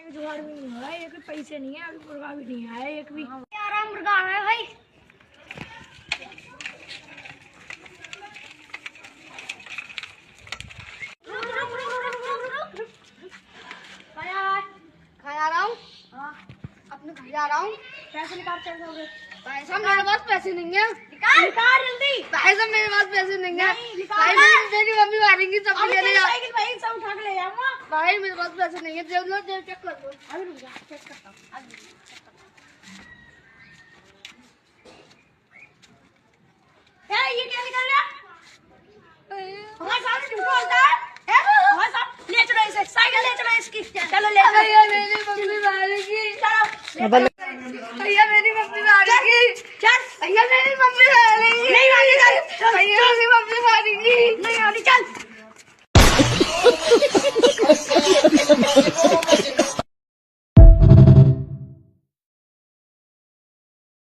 में जुगाड़ भी नहीं हो रहा है, एक भी पैसे नहीं है, अभी मुर्गा भी नहीं आया एक भी। आराम मुर्गा है भाई। खाया रहा हूँ। अपने घर जा रहा हूँ। पैसे निकाल कर पैसा मेरे पास पैसे नहीं है। निकाल जल्दी। पैसा मेरे पास पैसे नहीं है भाई। मेरी मम्मी मारेंगी सब लेने जा। साइकिल भाई सब उठा के ले जाऊंगा भाई मेरे पास पैसे नहीं है। जेब लो, जेब चेक कर लो। अभी रुक जा, चेक करता हूँ। ये क्या निकल रहा हमारे सामने झूठा होता है हमारे साथ। ले चलो इसे, साइकिल ले चलो इसकी, चलो ले चलो। मेरी मम्मी मारेगी। चलो